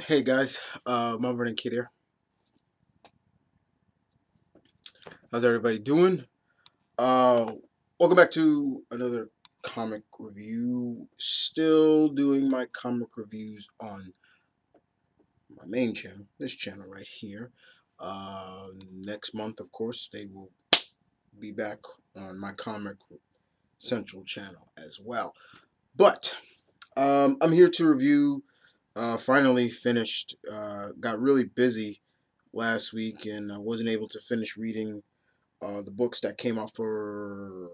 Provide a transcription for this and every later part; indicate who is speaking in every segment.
Speaker 1: Hey guys, Mom Running Kid here. How's everybody doing? Uh, Welcome back to another comic review. Still doing my comic reviews on my main channel, this channel right here. Next month, of course, they will be back on my Comic Central channel as well. But I'm here to review. Finally finished. Got really busy last week and I wasn't able to finish reading the books that came out for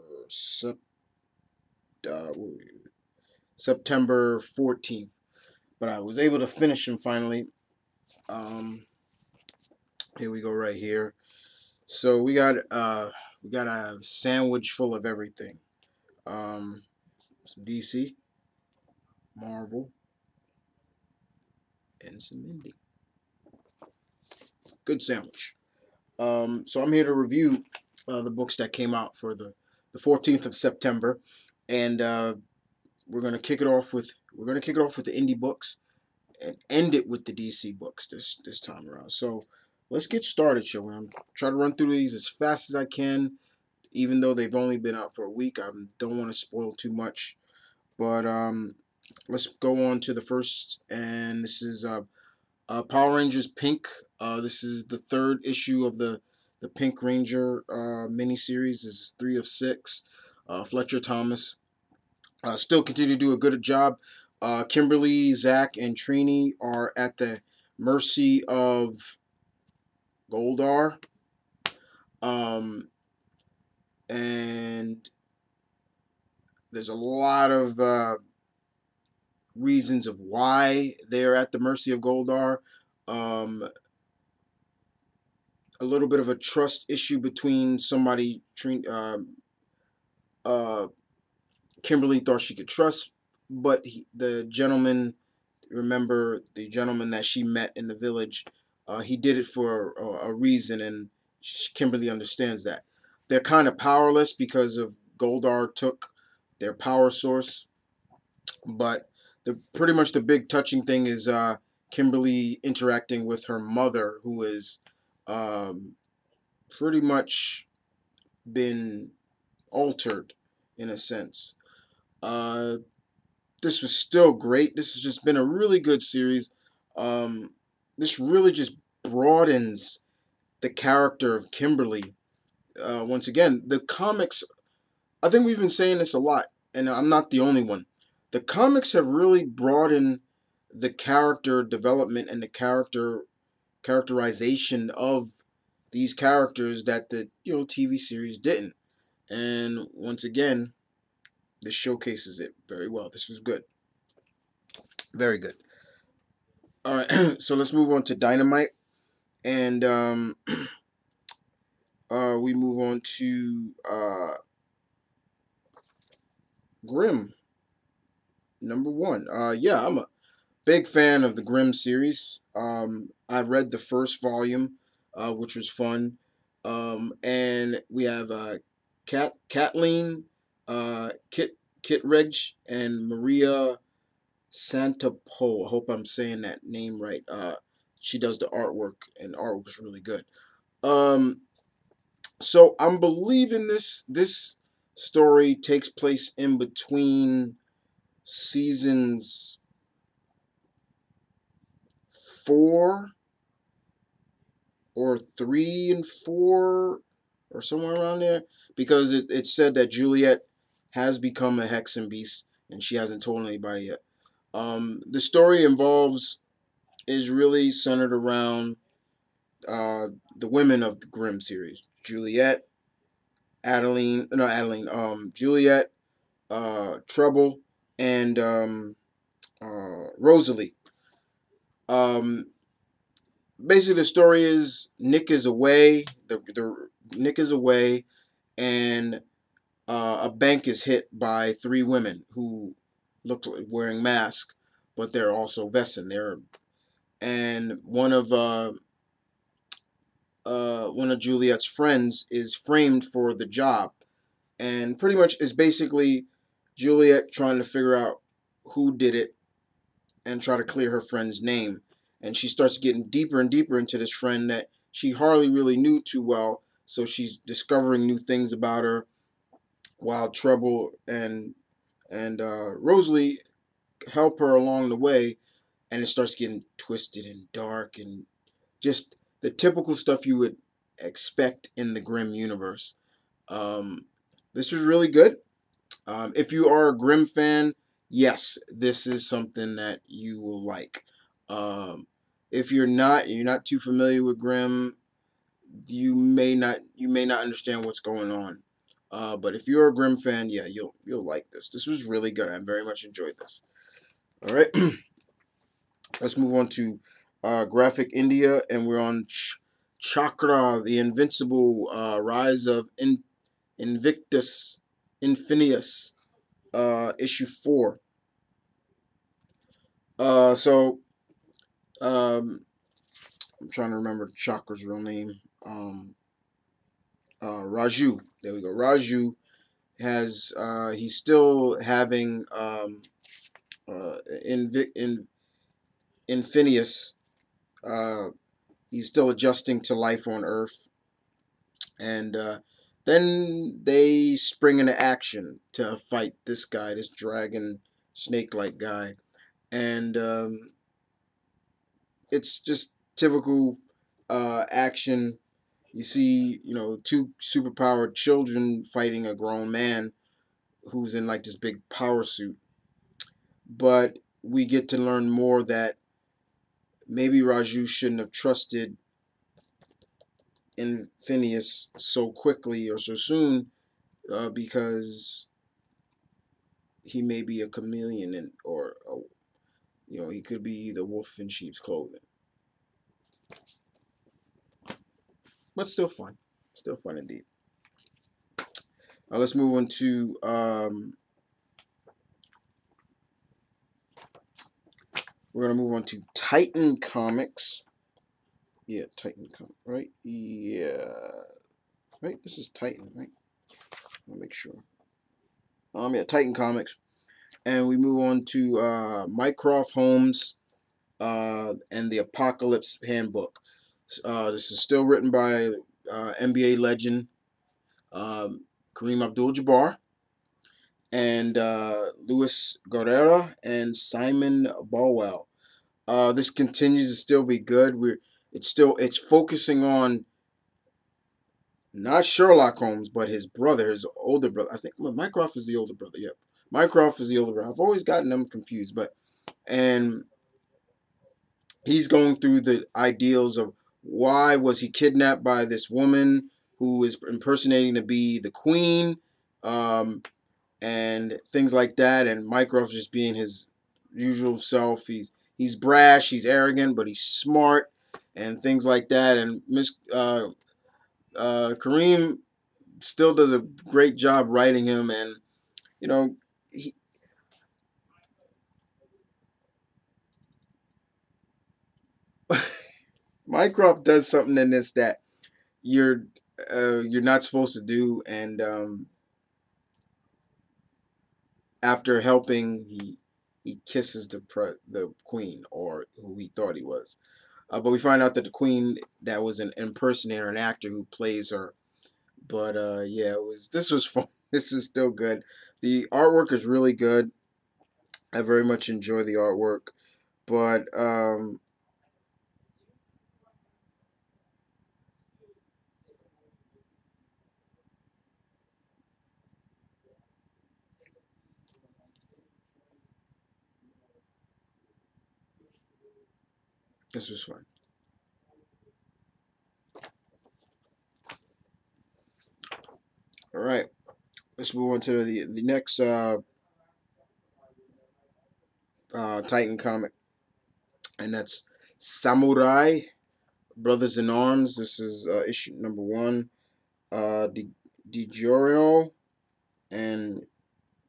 Speaker 1: uh, September 14th, but I was able to finish them finally. Um, Here we go, right here. So we got a sandwich full of everything. Some DC, Marvel, and some indie. Good sandwich. So I'm here to review the books that came out for the 14th of September, and we're gonna kick it off with the indie books and end it with the DC books this time around. So let's get started, shall we? I'm trying to run through these as fast as I can, even though they've only been out for a week. I don't want to spoil too much, but let's go on to the first, and this is Power Rangers Pink. This is the third issue of the Pink Ranger miniseries. This is 3 of 6. Fletcher Thomas still continue to do a good job. Kimberly, Zach, and Trini are at the mercy of Goldar. Um, and there's a lot of reasons of why they're at the mercy of Goldar. Um, a little bit of a trust issue between somebody. Uh, Kimberly thought she could trust, but the gentleman, remember the gentleman that she met in the village, he did it for a reason, and Kimberly understands that. They're kind of powerless because of Goldar took their power source, but pretty much the big touching thing is Kimberly interacting with her mother, who is um, pretty much been altered in a sense. Uh, this was still great. This has just been a really good series. Um, this really just broadens the character of Kimberly. Once again, the comics, I think we've been saying this a lot, and I'm not the only one. The comics have really broadened the character development and the characterization of these characters that the TV series didn't. And once again, this showcases it very well. This was good, very good. All right, so let's move on to Dynamite, and we move on to Grimm #1. Yeah, I'm a big fan of the Grimm series. I read the first volume, which was fun. And we have Kathleen, Kit Reg, and Maria Santapo. I hope I'm saying that name right. She does the artwork, and the artwork was really good. Um, so I'm believing this story takes place in between seasons 4 or 3 and 4 or somewhere around there, because it said that Juliet has become a Hexen beast and she hasn't told anybody yet. The story is really centered around the women of the Grimm series: Juliet, Juliet, Trouble, and Rosalie. Um, Basically, the story is Nick is away. The Nick is away, and a bank is hit by 3 women who look like wearing masks, but they're also Vessin. And one of Juliet's friends is framed for the job, and pretty much is basically Juliet trying to figure out who did it and try to clear her friend's name. and she starts getting deeper and deeper into this friend that she hardly really knew too well. So she's discovering new things about her, while Trouble and Rosalie help her along the way, and it starts getting twisted and dark and just the typical stuff you would expect in the Grimm universe. Um, this was really good. If you are a Grimm fan, yes, this is something that you will like. Um, if you're not too familiar with Grimm, you may not understand what's going on. But if you're a Grimm fan, yeah, you'll like this. This was really good. I very much enjoyed this. All right, let's move on to Graphic India, and we're on Chakra, the Invincible Rise of Invictus Infinius, issue 4. So I'm trying to remember Chakra's real name. Raju. There we go. Raju has he's still having in Infinius. He's still adjusting to life on Earth, and then they spring into action to fight this guy, this dragon snake-like guy, and it's just typical action. You see, two superpowered children fighting a grown man who's in like this big power suit. But we get to learn more that maybe Raju shouldn't have trusted in Phineas so quickly or so soon, because he may be a chameleon, or he could be either wolf in sheep's clothing. But still fun indeed. Let's move on to we're gonna move on to Titan Comics. Yeah, Titan Comics, right? Yeah, right. This is Titan, right? I'll make sure. Yeah, Titan Comics, and we move on to Mycroft Holmes and the Apocalypse Handbook. This is still written by NBA legend Kareem Abdul-Jabbar and Luis Guerrera and Simon Bowell. This continues to still be good. It's focusing on not Sherlock Holmes, but his brother, his older brother. I think Mycroft is the older brother. Yep, Mycroft is the older brother. I've always gotten them confused, and he's going through the ideals of why was he kidnapped by this woman who is impersonating to be the queen, um, and things like that. And Mycroft just being his usual self. He's brash, he's arrogant, but he's smart and things like that. And Kareem still does a great job writing him, and you know he, Mycroft does something in this that you're you're not supposed to do, and after helping, he kisses the queen, or who he thought he was. But we find out that the queen, that was an impersonator, an actor who plays her. But yeah, this was fun. This was still good. The artwork is really good. I very much enjoy the artwork. But this was fun. All right, let's move on to the next Titan comic, and that's Samurai Brothers in Arms. This is issue number 1. DiGiorgio and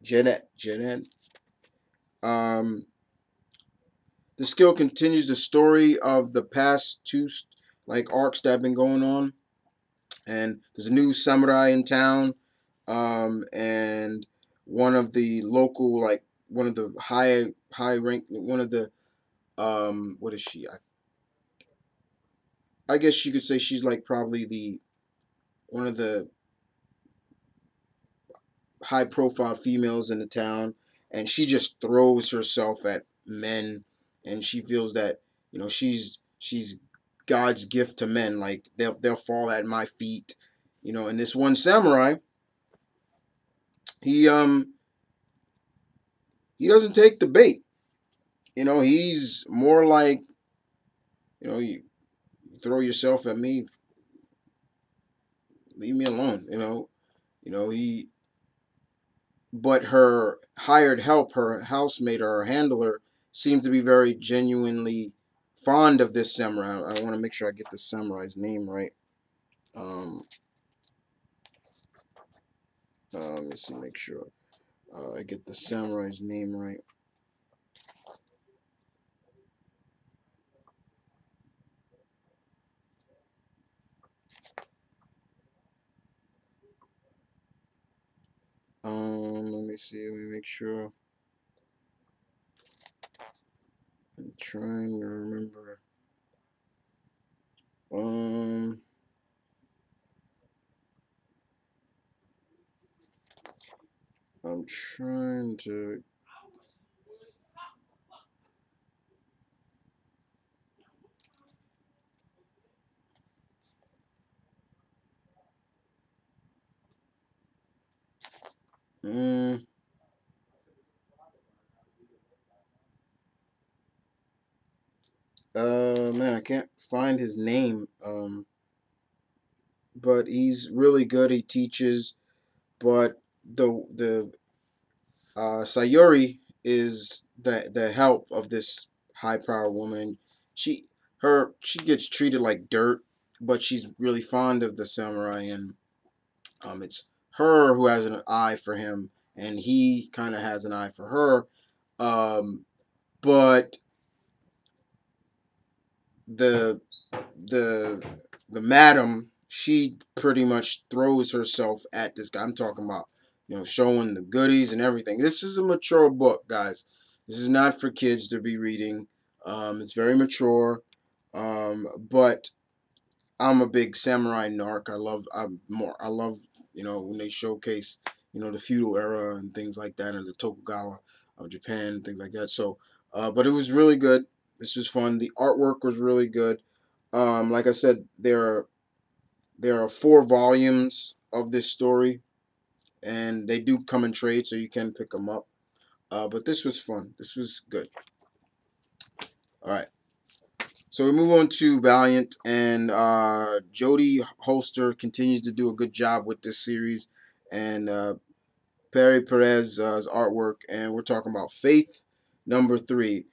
Speaker 1: Jeanette. Um, the skill continues the story of the past two like arcs that have been going on, and there's a new samurai in town, and one of the local, like one of the high rank, one of the what is she? I guess you could say she's like probably the one of the high profile females in the town, and she just throws herself at men, and she feels that she's God's gift to men. Like they'll fall at my feet, And this one samurai, he he doesn't take the bait. He's more like you throw yourself at me, leave me alone. He but her hired help, her housemaid or her handler, seems to be very genuinely fond of this samurai. I want to make sure I get the samurai's name right. Um, let me see, make sure I get the samurai's name right. Let me see. Let me make sure. I'm trying to remember. Um, I'm trying to. Um, man, I can't find his name. But he's really good. He teaches, but the Sayuri is the help of this high power woman. She she gets treated like dirt, but she's really fond of the samurai, and it's her who has an eye for him, and he kind of has an eye for her. Um, but the the the madam, she pretty much throws herself at this guy. I'm talking about, showing the goodies and everything. This is a mature book, guys. This is not for kids to be reading. It's very mature. But I'm a big samurai narc. I love, when they showcase, the feudal era and things like that, and the Tokugawa of Japan and things like that. So, but it was really good. This was fun. The artwork was really good. Like I said, there are 4 volumes of this story, and they do come in trade, so you can pick them up. But this was fun. This was good. All right. So we move on to Valiant, and Jodie Holster continues to do a good job with this series, and Perry Perez's artwork, and we're talking about Faith #3.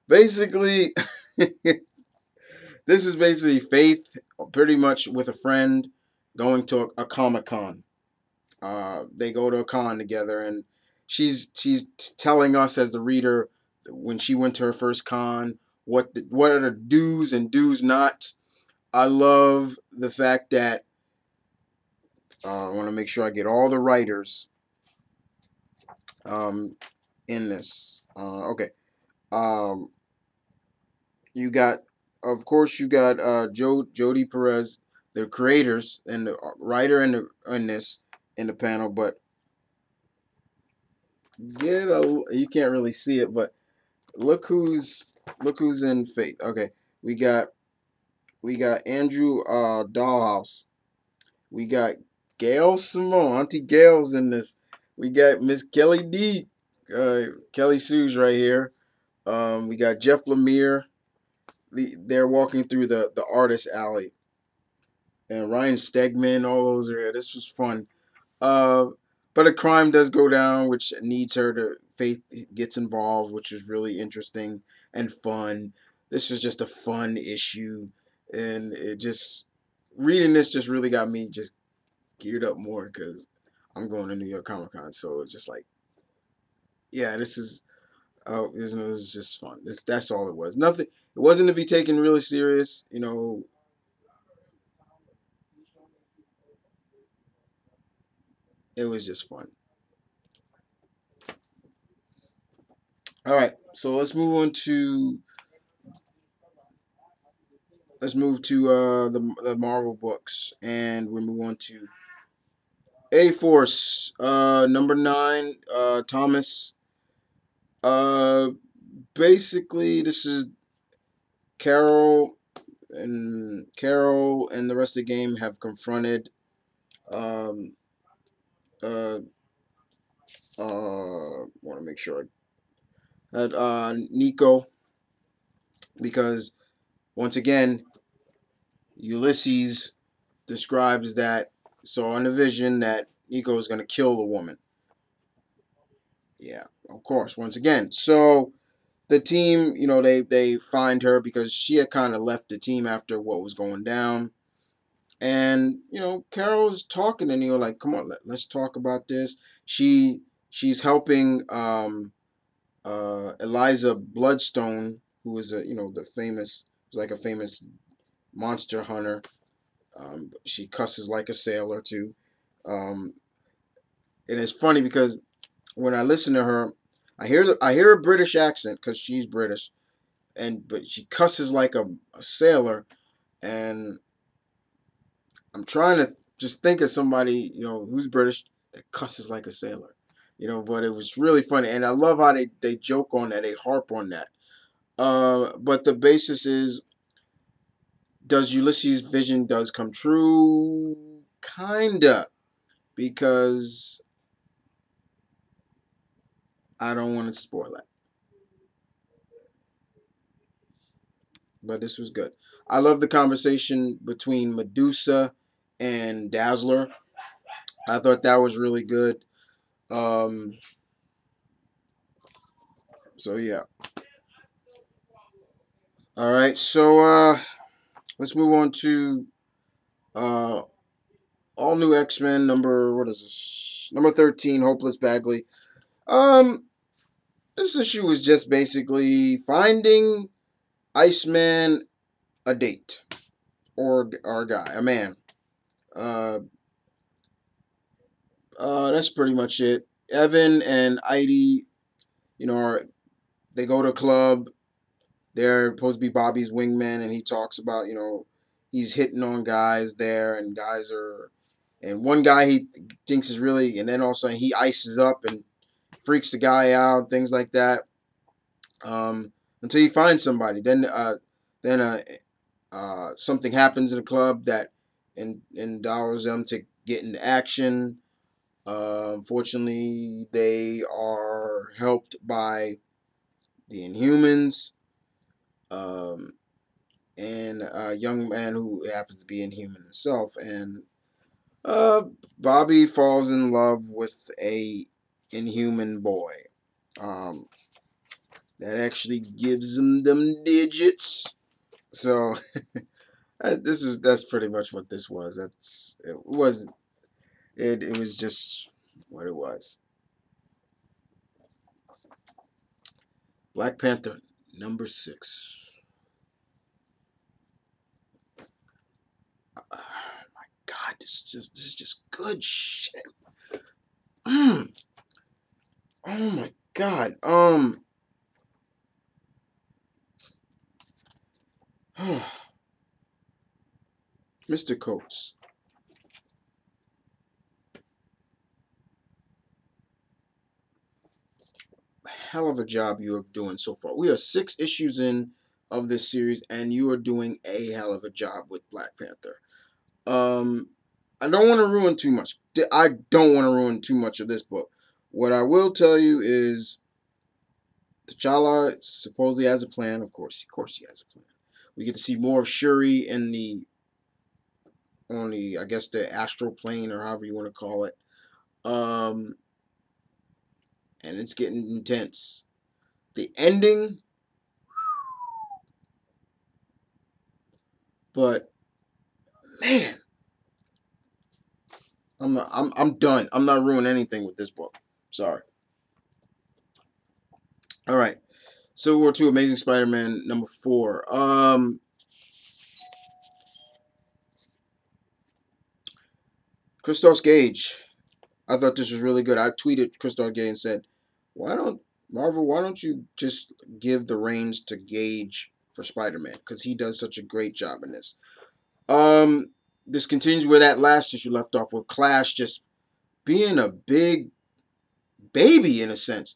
Speaker 1: Basically, this is basically Faith, pretty much with a friend, going to a Comic Con. They go to a con together, and she's telling us as the reader when she went to her first con what are the do's and do's not. I love the fact that I want to make sure I get all the writers um, in this. Okay, um, you got, of course, you got Jody Perez, the creators and the writer in this in the panel, but you can't really see it, but look who's in Fate. Okay, we got Andrew Dollhouse. We got Gail Simone, Auntie Gail's in this. We got Miss Kelly D, Kelly Sue's right here. We got Jeff Lemire. They're walking through the artist alley, and Ryan Stegman. All those are here. This was fun. Uh, but a crime does go down, which needs her to Faith gets involved, which is really interesting and fun. This was just a fun issue, and it just reading this just really got me just geared up more because I'm going to New York Comic Con, so it's just like, yeah, this is just fun. That's all it was. Nothing. It wasn't to be taken really serious. It was just fun. All right, so let's move on to let's move to the Marvel books, and we move on to A Force, number 9, Thomas. Uh, Basically, this is Carol and the rest of the game have confronted um uh want to make sure that Nico, because once again Ulysses describes that, saw in the vision that Nico is going to kill the woman. Yeah, of course, once again. So the team, they find her because she had kind of left the team after what was going down. And Carol's talking to Neo like, "Come on, let's talk about this." She's helping Eliza Bloodstone, who is the famous, was like a famous monster hunter. She cusses like a sailor too, um, and it's funny because when I listen to her, I hear a British accent because she's British, but she cusses like a sailor, and I'm trying to just think of somebody, who's British that cusses like a sailor. But it was really funny. And I love how they joke on that, they harp on that. But the basis is, does Ulysses' vision does come true? Kinda. Because I don't want to spoil it. But this was good. I love the conversation between Medusa and Dazzler. I thought that was really good. Um, so yeah. All right. So let's move on to uh, all new X-Men number, what is this? Number 13, Hopeless Bagley. Um, this issue was just basically finding Iceman a date or a guy, a man. Uh, that's pretty much it. Evan and Heidi, they go to a club. They're supposed to be Bobby's wingman, and he talks about, he's hitting on guys there, and and one guy he thinks is really, and then all of a sudden he ices up and freaks the guy out, things like that. Until he finds somebody, then something happens in the club that endows them to get into action. Unfortunately, they are helped by the Inhumans, um, and a young man who happens to be Inhuman himself. And uh, Bobby falls in love with a Inhuman boy. Um, that actually gives him them digits. So that's pretty much what this was. It was just what it was. Black Panther number 6. Oh my God, this is just good shit. Mm. Oh my God. Mr. Coates, hell of a job you are doing so far. We are 6 issues in of this series, and you are doing a hell of a job with Black Panther. Um, I don't want to ruin too much. I don't want to ruin too much of this book. What I will tell you is, T'Challa supposedly has a plan. Of course, he has a plan. We get to see more of Shuri in I guess, the astral plane, or however you want to call it. Um, and it's getting intense. The ending, but man, I'm done. I'm not ruining anything with this book. Sorry. All right. Civil War II, Amazing Spider-Man number 4. Christos Gage. I thought this was really good. I tweeted Christos Gage and said, why don't you just give the reins to Gage for Spider-Man because he does such a great job in this. This continues where that last issue left off with Clash just being a big baby in a sense.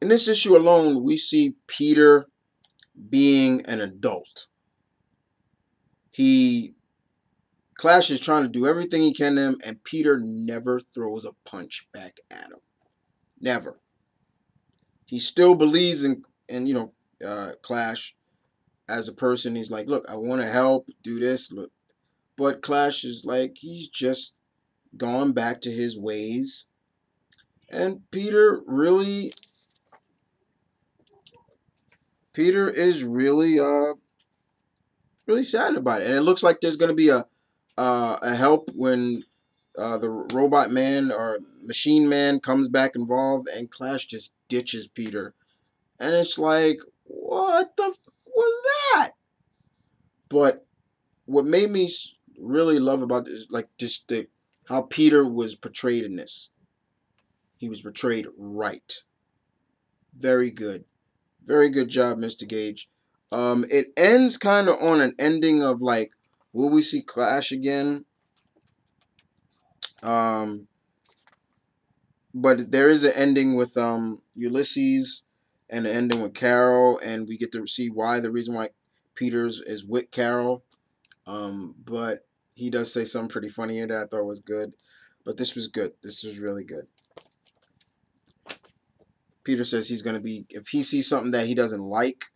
Speaker 1: In this issue alone, we see Peter being an adult. Clash is trying to do everything he can to him, and Peter never throws a punch back at him. Never. He still believes in Clash as a person. He's like, look, I want to help, do this, look. But Clash is like, he's just gone back to his ways. And Peter is really sad about it. And it looks like there's going to be a help when the robot man or machine man comes back involved, and Clash just ditches Peter. And it's like, what the was that? But what made me really love about this, like just how Peter was portrayed in this. He was portrayed right. Very good. Very good job, Mr. Gage. It ends kind of on an ending of like, will we see Clash again? But there is an ending with Ulysses and an ending with Carol, and we get to see why the reason why Peters is with Carol. But he does say something pretty funny here that I thought was good. But this was good. This was really good. Peter says he's gonna be, if he sees something that he doesn't like,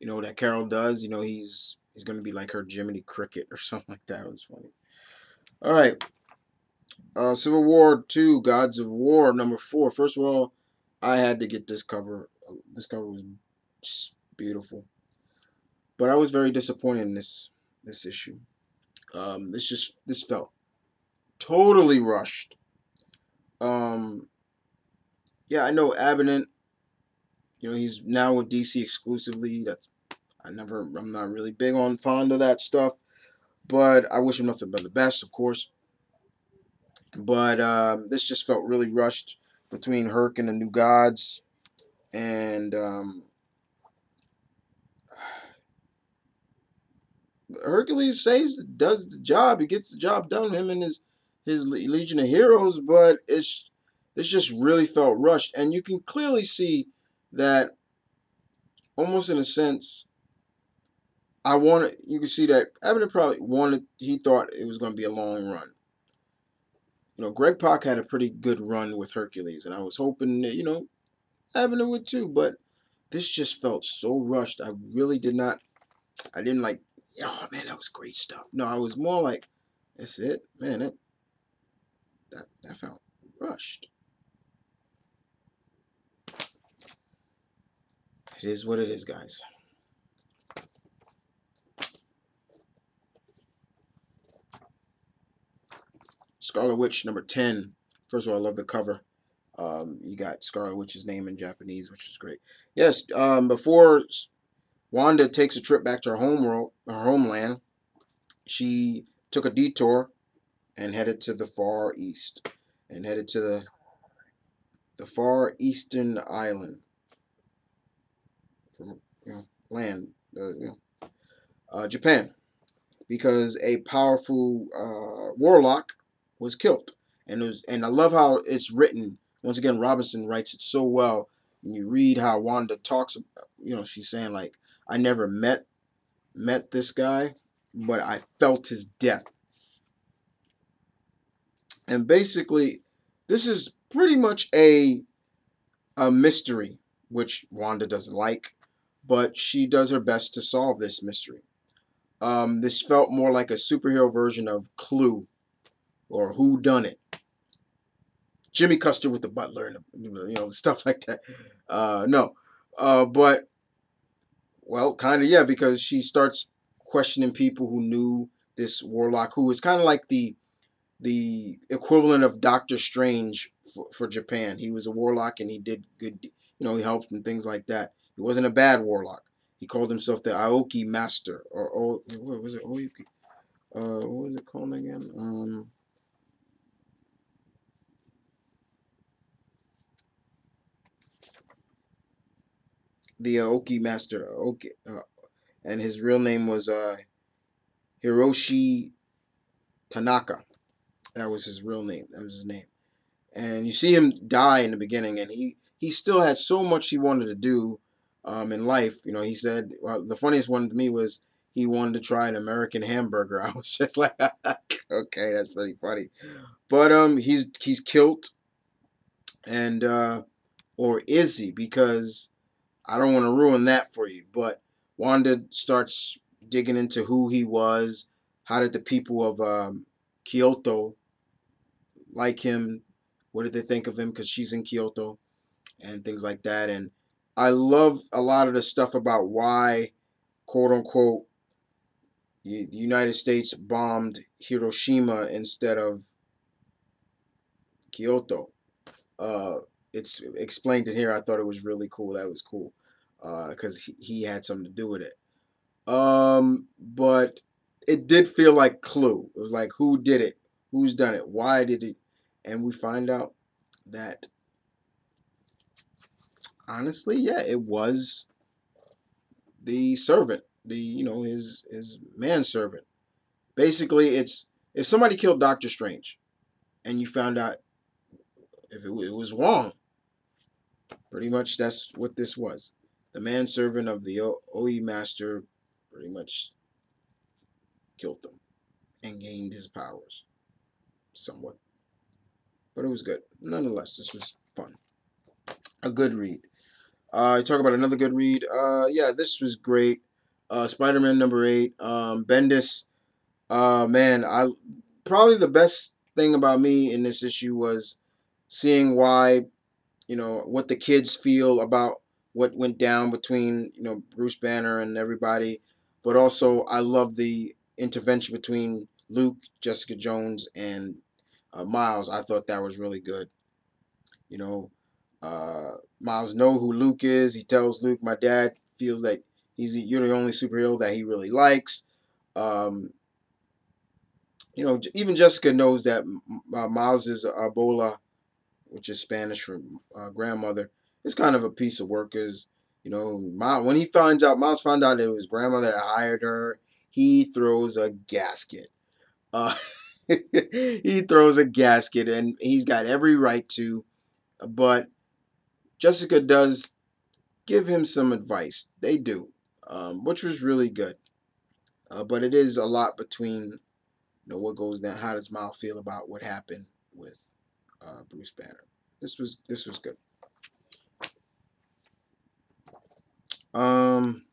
Speaker 1: that Carol does, he's gonna be like her Jiminy Cricket or something like that. It was funny. All right. Civil War 2, Gods of War, number 4. First of all, I had to get this cover. This cover was just beautiful. But I was very disappointed in this issue. This felt totally rushed. Yeah, I know Abinant, he's now with DC exclusively. I'm not really big on fond of that stuff. But I wish him nothing but the best, of course. But this just felt really rushed between Herc and the New Gods. And Hercules does the job. He gets the job done, him and his Legion of Heroes. But this just really felt rushed. And you can clearly see that almost in a sense, you can see that Abner probably he thought it was going to be a long run. Greg Pak had a pretty good run with Hercules, and I was hoping that, Abner would too, but this just felt so rushed. I didn't like, oh man, that was great stuff. No, I was more like, that's it, man, that felt rushed. It is what it is, guys. Scarlet Witch, number 10. First of all, I love the cover. You got Scarlet Witch's name in Japanese, which is great. Yes, before Wanda takes a trip back to her homeland, she took a detour and headed to the Far East, and headed to the Far Eastern island from land, Japan, because a powerful warlock was killed. And I love how it's written. Once again, Robinson writes it so well. And you read how Wanda talks, she's saying like, I never met this guy, but I felt his death. And basically, this is pretty much a mystery, which Wanda doesn't like, but she does her best to solve this mystery. This felt more like a superhero version of Clue or Who Done It. Jimmy Custer with the butler and stuff like that. No, but well, kind of yeah, because she starts questioning people who knew this warlock, who is kind of like the equivalent of Doctor Strange for Japan. He was a warlock and he did good, he helped and things like that. He wasn't a bad warlock. He called himself the Aoki Master, or what was it? Aoki. What was it called again? The Aoki Master. Okay. and his real name was Hiroshi Tanaka. That was his real name. That was his name. And you see him die in the beginning, and he still had so much he wanted to do in life. You know, he said, well, the funniest one to me was he wanted to try an American hamburger. I was just like, okay, that's pretty funny. But he's killed, and or is he? Because I don't want to ruin that for you. But Wanda starts digging into who he was. How did the people of Kyoto like him? What did they think of him? Because she's in Kyoto and things like that. And I love a lot of the stuff about why, quote unquote, the United States bombed Hiroshima instead of Kyoto. Uh, it's explained in here. I thought it was really cool. That was cool because he had something to do with it. But it did feel like Clue. It was like, who did it? Who's done it? Why did it? And we find out that honestly, yeah, it was the servant, the his manservant. Basically, it's if somebody killed Doctor Strange, and you found out if it was Wong, pretty much that's what this was. The manservant of the OE master pretty much killed him and gained his powers somewhat. But it was good. Nonetheless, this was fun. A good read. Talk about another good read. Yeah, this was great. Spider-Man #8. Bendis. Man, I probably the best thing about me in this issue was seeing why, what the kids feel about what went down between, Bruce Banner and everybody. But also, I love the intervention between Luke, Jessica Jones, and Miles. I thought that was really good. You know, Miles know who Luke is. He tells Luke, "My dad feels that you're the only superhero that he really likes." Um, even Jessica knows that Miles is Ebola, which is Spanish for grandmother. It's kind of a piece of work. Cause when he finds out, Miles found out it was grandmother that hired her. He throws a gasket. Uh, he throws a gasket, and he's got every right to. But Jessica does give him some advice. They do, which was really good. But it is a lot between what goes down. How does Miles feel about what happened with Bruce Banner? This was good. Um,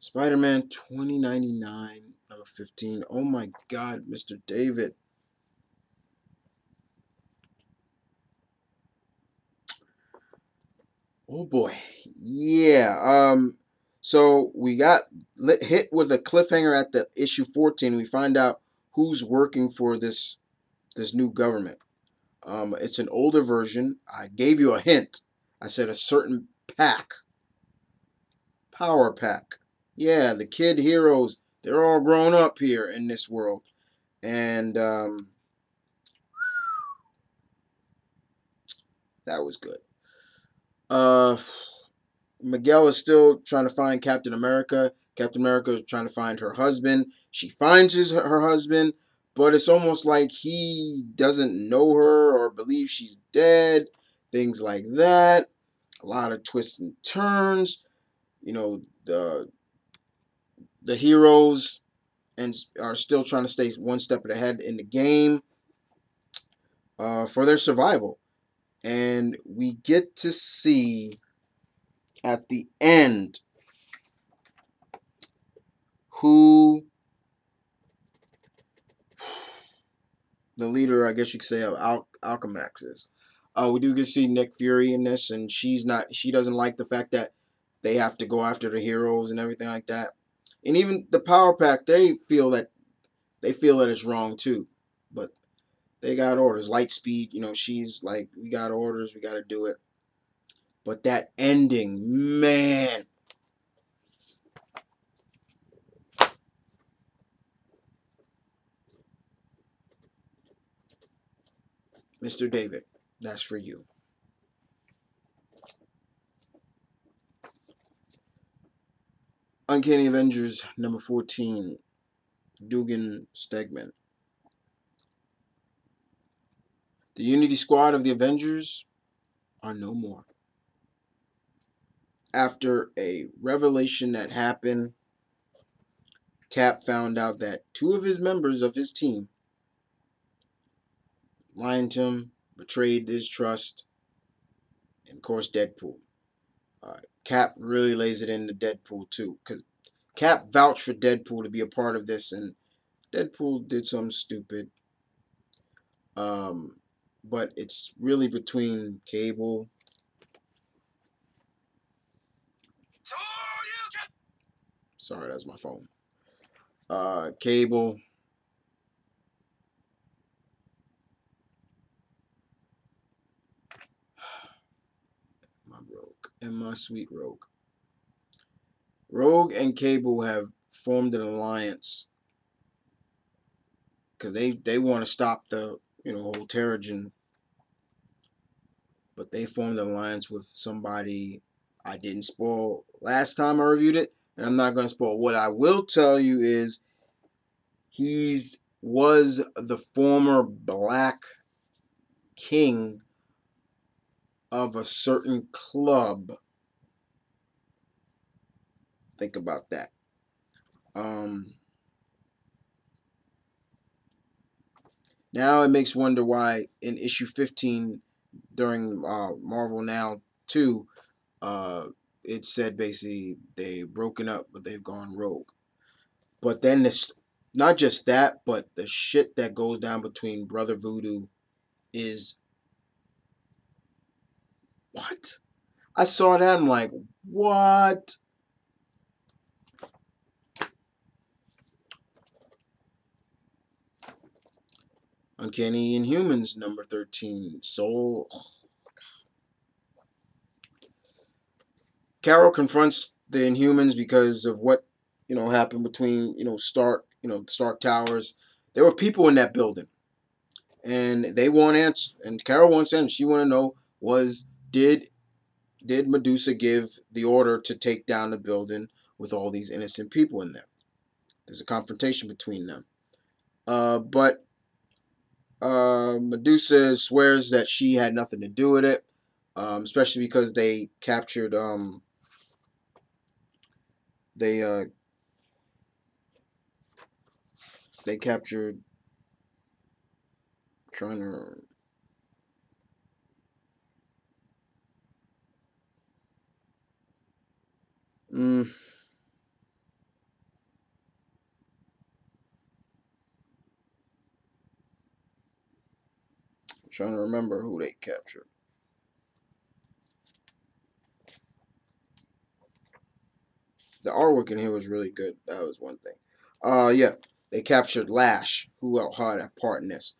Speaker 1: Spider-Man 2099 #15. Oh my God, Mr. David. Oh boy. Yeah. So we got hit with a cliffhanger at the issue 14. We find out who's working for this new government. It's an older version. I gave you a hint. I said a certain pack, power pack. Yeah, the kid heroes. They're all grown up here in this world, and that was good. Uh, Miguel is still trying to find Captain America. Captain America is trying to find her husband. She finds her husband, but it's almost like he doesn't know her or believes she's dead. Things like that. A lot of twists and turns. The heroes and are still trying to stay one step ahead in the game for their survival. And we get to see at the end who the leader, I guess you could say, of Alchemax is. We do get to see Nick Fury in this, and she doesn't like the fact that they have to go after the heroes and everything like that. And even the Power Pack, they feel that it's wrong too, but they got orders. Lightspeed, she's like, we got orders, we got to do it. But that ending, man, Mr. David, that's for you. Uncanny Avengers number 14, Dugan Stegman. The Unity Squad of the Avengers are no more. After a revelation that happened, Cap found out that two of his members of his team lied to him, betrayed his trust, and of course Deadpool. Cap really lays it into Deadpool too, because Cap vouched for Deadpool to be a part of this, and Deadpool did something stupid. But it's really between Cable. Sorry, that's my phone. Cable. My Rogue. And my sweet Rogue. Rogue and Cable have formed an alliance because they want to stop the whole Terrigen, but they formed an alliance with somebody I didn't spoil last time I reviewed it, and I'm not going to spoil. What I will tell you is he was the former Black King of a certain club. Think about that. Now it makes wonder why in issue 15 during Marvel Now 2, it said basically they've broken up, but they've gone rogue. But then this, not just that, but the shit that goes down between Brother Voodoo is what? I saw that, I'm like, what? Uncanny Inhumans number 13. Soul. Carol confronts the Inhumans because of what happened between Stark, Stark Towers. There were people in that building, and they want answers. And Carol wants answers. She want to know did Medusa give the order to take down the building with all these innocent people in there? There's a confrontation between them. But Medusa swears that she had nothing to do with it, especially because they captured they captured trying to trying to remember who they captured. The artwork in here was really good. That was one thing. Yeah, they captured Lash, who had a part in this.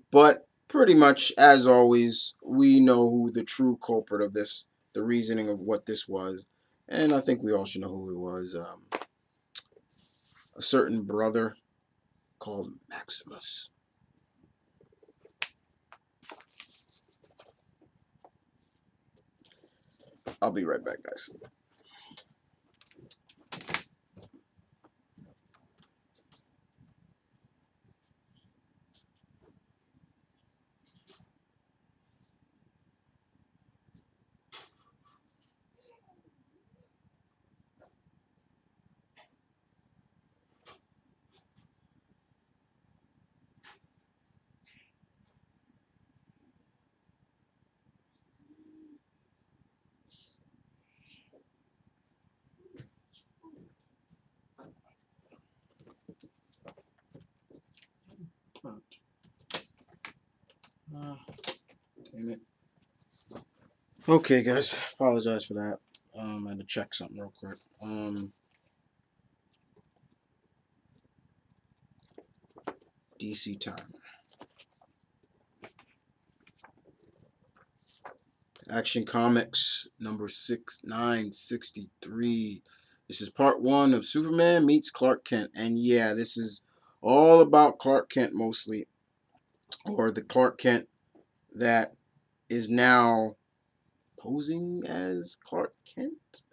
Speaker 1: But pretty much, as always, we know who the true culprit of this, the reasoning of what this was. And I think we all should know who it was. A certain brother called Maximus. I'll be right back, guys. Damn it. Okay, guys. Apologize for that. I had to check something real quick. DC time. Action Comics number 6963. This is part 1 of Superman meets Clark Kent. And yeah, this is all about Clark Kent mostly. Or the Clark Kent that is now posing as Clark Kent.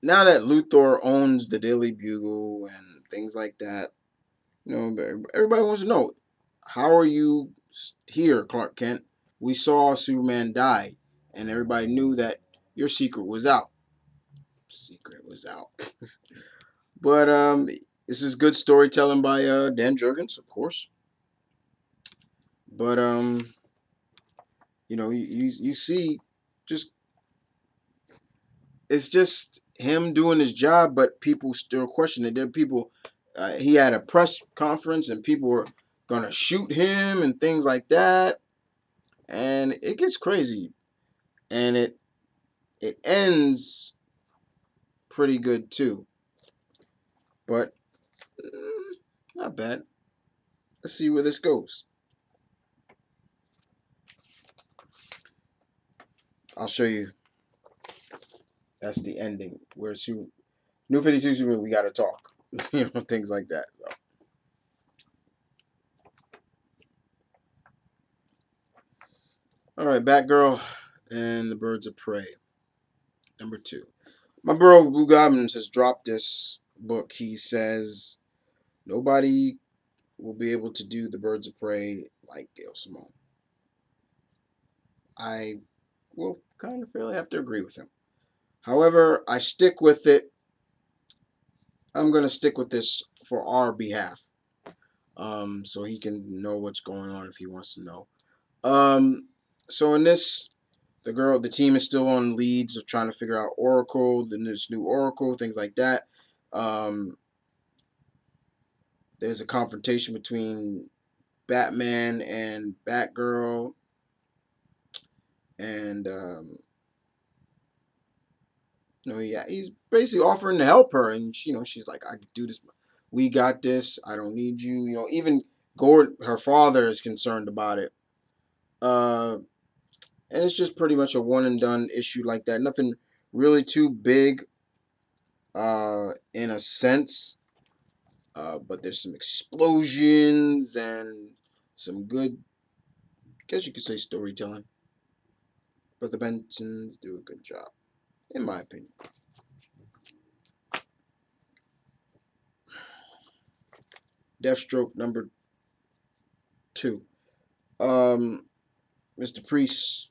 Speaker 1: now that Luthor owns the Daily Bugle and things like that, you know, everybody wants to know, how are you here, Clark Kent? We saw Superman die, and everybody knew that your secret was out. Secret was out. But this is good storytelling by Dan Jurgens, of course. But you see, just it's just him doing his job, but people still question it. There are people. He had a press conference, and people were gonna shoot him and things like that, and it gets crazy, and it ends pretty good too, but not bad. Let's see where this goes. I'll show you. That's the ending where New 52 Superman, we gotta talk, things like that. So. All right, Batgirl and the Birds of Prey, #2. My bro Blue Goblins has dropped this book. He says nobody will be able to do the Birds of Prey like Gail Simone. I will kind of fairly have to agree with him. However, I stick with it. I'm going to stick with this for our behalf, so he can know what's going on if he wants to know. So in this, the team is still on leads of trying to figure out Oracle, then this new Oracle, things like that. There's a confrontation between Batman and Batgirl, and yeah, he's basically offering to help her, and she's like, "I can do this. We got this. I don't need you." Even Gordon, her father, is concerned about it. And it's just pretty much a one and done issue like that. Nothing really too big, in a sense. But there's some explosions and some good, I guess you could say, storytelling. But the Bensons do a good job, in my opinion. Deathstroke #2. Mr. Priest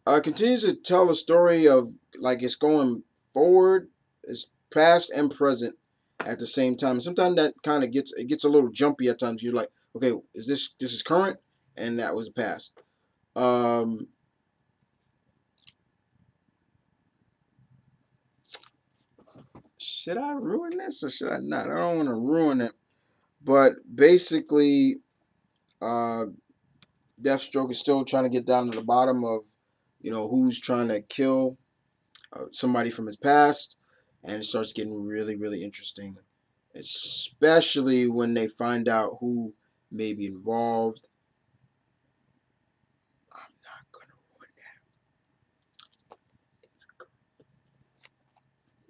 Speaker 1: continues to tell a story of, like, it's going forward, it's past and present at the same time. Sometimes that kind of gets a little jumpy at times. You're like, okay, this is current, and that was past. Should I ruin this or should I not? I don't want to ruin it, but basically, uh, Deathstroke is still trying to get down to the bottom of, who's trying to kill somebody from his past, and it starts getting really, really interesting, especially when they find out who may be involved. I'm not gonna ruin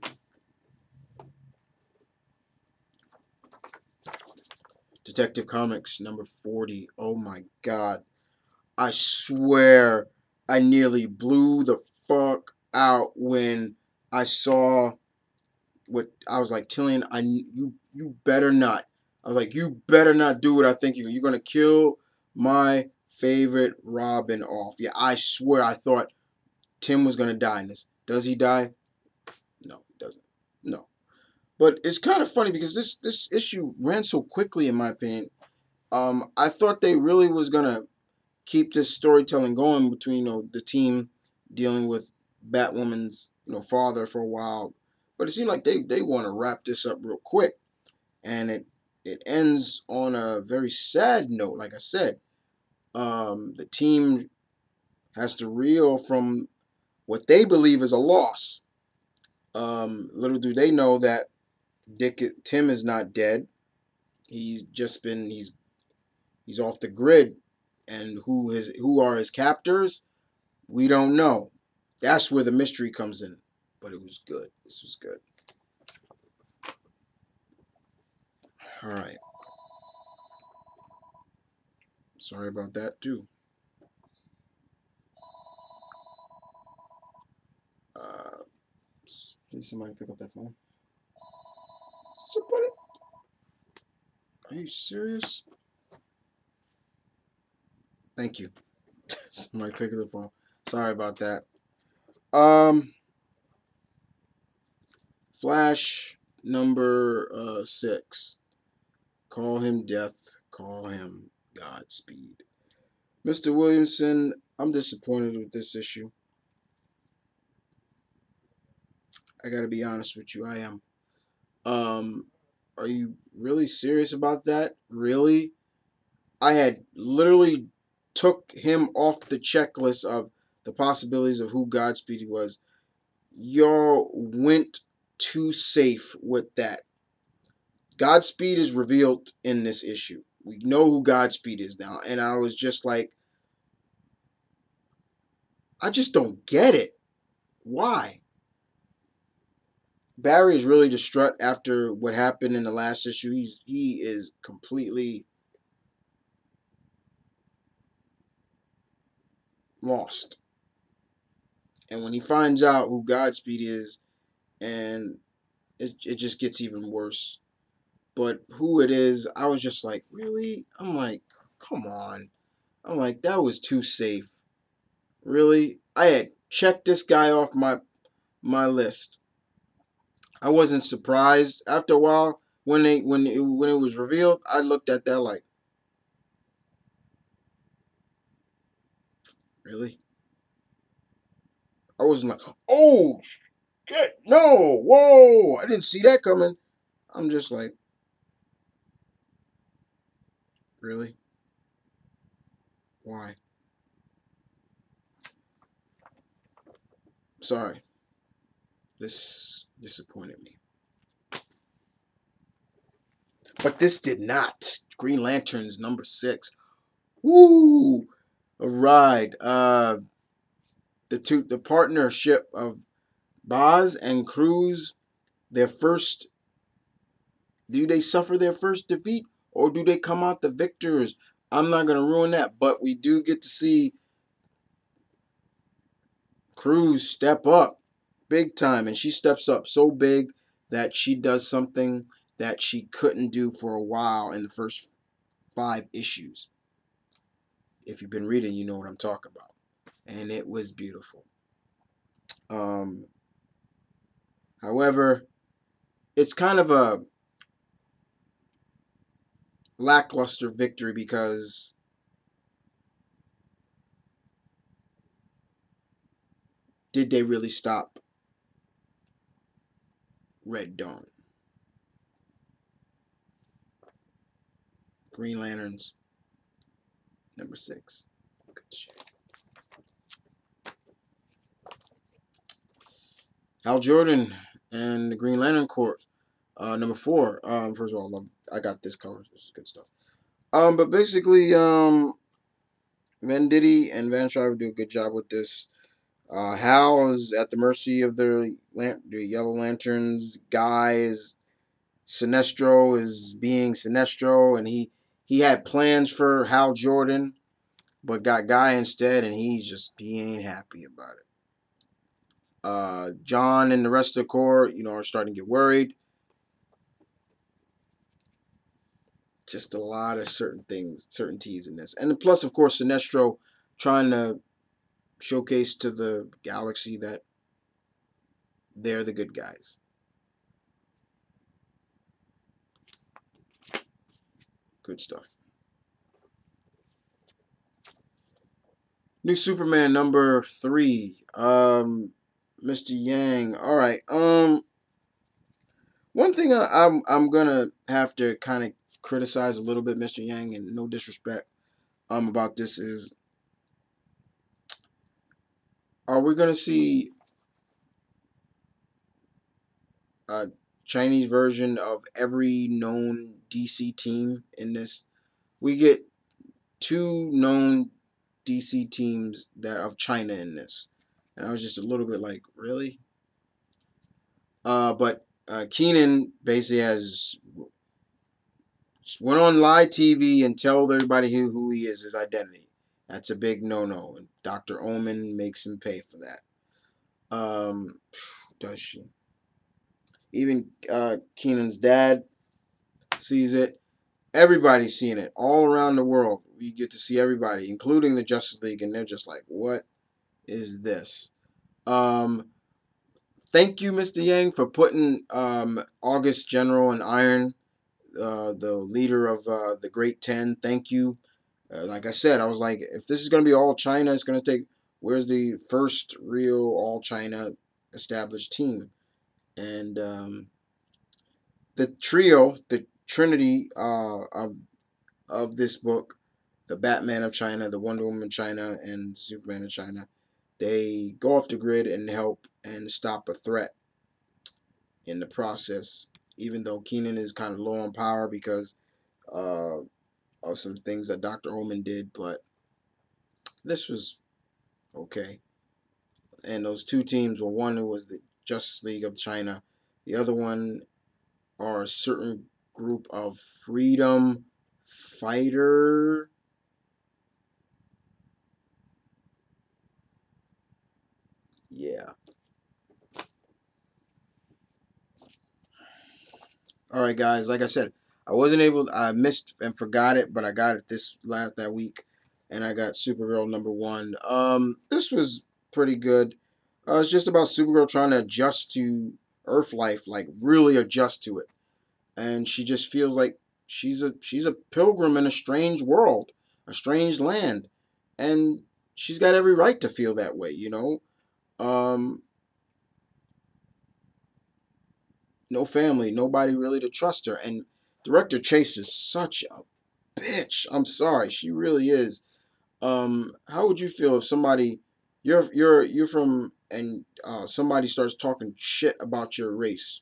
Speaker 1: that. Detective Comics #40. Oh my god. I swear I nearly blew the fuck out when I saw what I was like, Tillian, you better not. I was like, you better not do what I think you're gonna kill my favorite Robin off. Yeah, I swear I thought Tim was gonna die in this. Does he die? No, he doesn't. No. But it's kind of funny because this issue ran so quickly, in my opinion. I thought they really was gonna keep this storytelling going between, the team dealing with Batwoman's, father for a while, but it seemed like they want to wrap this up real quick, and it ends on a very sad note. Like I said, the team has to reel from what they believe is a loss. Little do they know that Tim is not dead. He's just been he's off the grid, and who are his captors? We don't know. That's where the mystery comes in. But it was good. This was good. All right. Sorry about that too. Uh, Please, somebody pick up that phone. Somebody, are you serious? Thank you. Somebody pick up the phone. Sorry about that. Flash number 6. Call him Death. Call him Godspeed. Mr. Williamson, I'm disappointed with this issue. I gotta be honest with you, I am. Are you really serious about that? Really? I had literally took him off the checklist of the possibilities of who Godspeed was. Y'all went too safe with that. Godspeed is revealed in this issue. We know who Godspeed is now. And I was just like, I just don't get it. Why? Barry is really distraught after what happened in the last issue. He is completely lost. And when he finds out who Godspeed is, and it just gets even worse. But who it is, I was just like, really? I'm like, come on. I'm like, that was too safe. Really? I had checked this guy off my list. I wasn't surprised. After a while, when it was revealed, I looked at that like, really? I wasn't like, oh shit, no, whoa, I didn't see that coming. I'm just like, really? Why? Sorry. This disappointed me. But this did not. Green Lanterns number 6. Woo! A ride. The partnership of Boz and Cruz, their first, do they suffer their first defeat or do they come out the victors? I'm not going to ruin that, but we do get to see Cruz step up big time, and she steps up so big that she does something that she couldn't do for a while in the first 5 issues. If you've been reading, you know what I'm talking about. And it was beautiful. However, it's kind of a lackluster victory because did they really stop Red Dawn? Green Lanterns number 6. Good shit. Hal Jordan and the Green Lantern Corps, number 4. First of all, I got this cover. This is good stuff. But basically, Venditti and Van Schreiber do a good job with this. Hal is at the mercy of the Yellow Lanterns. Guy is Sinestro is being Sinestro, and he had plans for Hal Jordan, but got Guy instead, and he ain't happy about it. John and the rest of the Corps, are starting to get worried. Just a lot of certainties in this, and plus, of course, Sinestro trying to showcase to the galaxy that they're the good guys. Good stuff. New Superman number 3. Mr. Yang. All right. One thing I'm gonna have to kind of criticize a little bit, Mr. Yang, and no disrespect, about this is, are we gonna see a Chinese version of every known DC team in this? We get 2 known DC teams that of China in this, and I was just a little bit like, really? But Keenan basically has went on live TV and told everybody who he is, his identity. That's a big no-no, and Dr. Omen makes him pay for that. Does she? Even Keenan's dad sees it. Everybody's seeing it all around the world. We get to see everybody, including the Justice League, and they're just like, "What is this?" Um, Thank you, Mr. Yang, for putting August General and Iron, the leader of the Great Ten. Thank you. Like I said, I was like, if this is going to be all China, it's going to take. Where's the first real all China established team? And the trio, the Trinity of this book, the Batman of China, the Wonder Woman of China, and Superman of China, they go off the grid and help and stop a threat in the process. Even though Keenan is kind of low on power because uh, of some things that Dr. Omen did, but this was okay. And those two teams were, one was the Justice League of China, the other one are a certain group of freedom fighter. Yeah. All right, guys. Like I said, I wasn't able. I missed and forgot it, but I got it that week, and I got Supergirl #1. This was pretty good. It's just about Supergirl trying to adjust to Earth life, like really adjust to it, and she just feels like she's a pilgrim in a strange world, a strange land, and she's got every right to feel that way, you know. Um, no family, nobody really to trust her, and Director Chase is such a bitch. I'm sorry, she really is. How would you feel if somebody you're from and somebody starts talking shit about your race?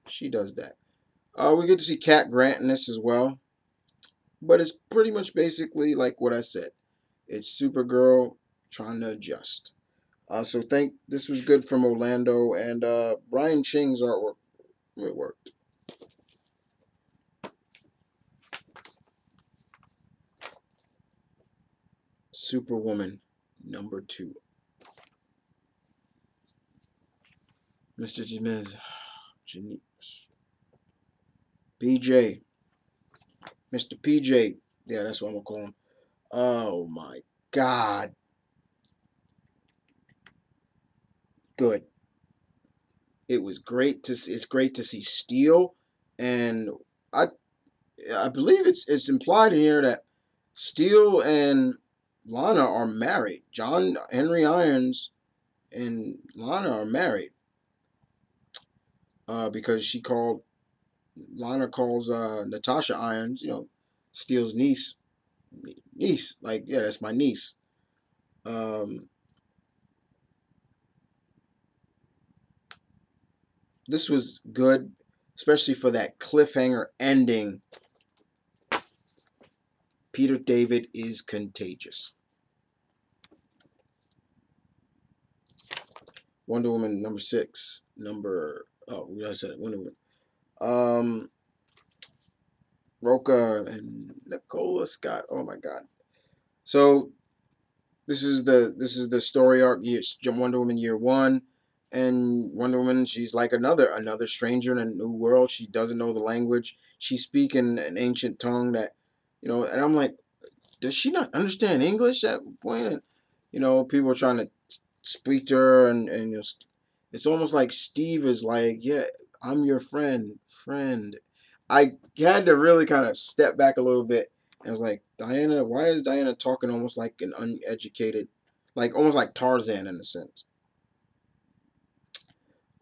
Speaker 1: She does that. We get to see Cat Grant in this as well, but it's pretty much basically like what I said. It's Supergirl trying to adjust. So think this was good from Orlando and Brian Ching's artwork. It worked. Superwoman #2. Mr. Jimenez, PJ, Mr. PJ. Yeah, that's what I'm gonna call him. Oh my God, good. It was great to see. It's great to see Steel, and I I believe it's implied in here that Steel and Lana are married. John Henry Irons and Lana are married. Because Lana calls Natasha Irons, Steele's niece. Like, yeah, that's my niece. Um, this was good, especially for that cliffhanger ending. Peter David is contagious. Wonder Woman #6. I said Wonder Woman. Roca and Nicola Scott. Oh my God. So this is the story arc. Wonder Woman year 1, and Wonder Woman, she's like another stranger in a new world. She doesn't know the language. She's speaking an ancient tongue that, and I'm like, does she not understand English at one point? And people are trying to speak to her, and it's almost like Steve is like, yeah, I'm your friend. I had to really kind of step back a little bit. And I was like, Diana, why is Diana talking almost like an uneducated, like almost like Tarzan in a sense?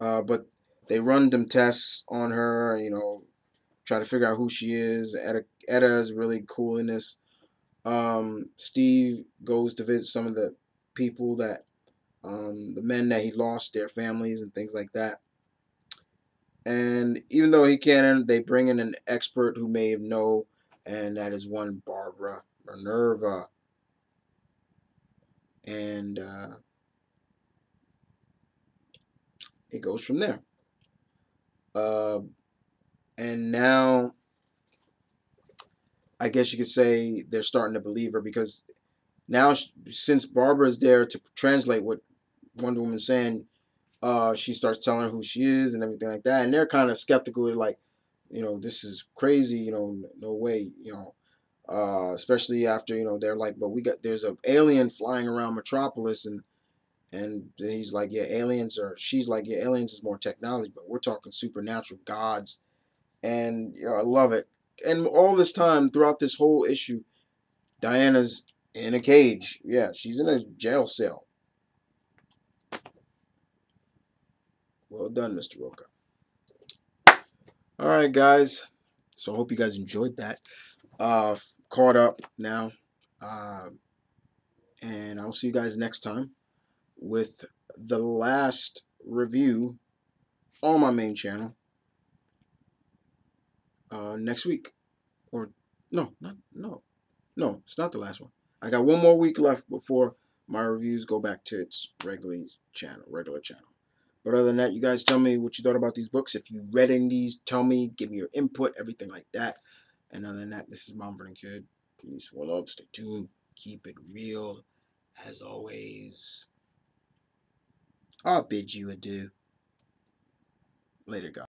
Speaker 1: But they run them tests on her, try to figure out who she is. Etta is really cool in this. Steve goes to visit some of the people the men that he lost, their families and things like that. And even though he can't, they bring in an expert who may know, and that is one Barbara Minerva. And it goes from there. Uh, and now, I guess you could say they're starting to believe her because now, since Barbara is there to translate what Wonder Woman's saying, she starts telling her who she is and everything like that, and they're kind of skeptical, like, this is crazy, no way, especially after, they're like, but there's an alien flying around Metropolis, and he's like, yeah, she's like, yeah, aliens is more technology, but we're talking supernatural gods. And I love it. And all this time, throughout this whole issue, Diana's in a cage. Yeah, she's in a jail cell. Well done, Mr. Roca. All right, guys. So I hope you guys enjoyed that. Caught up now. Uh, and I'll see you guys next time with the last review on my main channel next week. Or no, no, it's not the last one. I got one more week left before my reviews go back to its regular channel. But other than that, you guys tell me what you thought about these books. If you read any of these, tell me, give me your input, everything like that. And other than that, this is Mom Burning Kid. Peace, one love, stay tuned, keep it real. As always, I'll bid you adieu. Later, guys.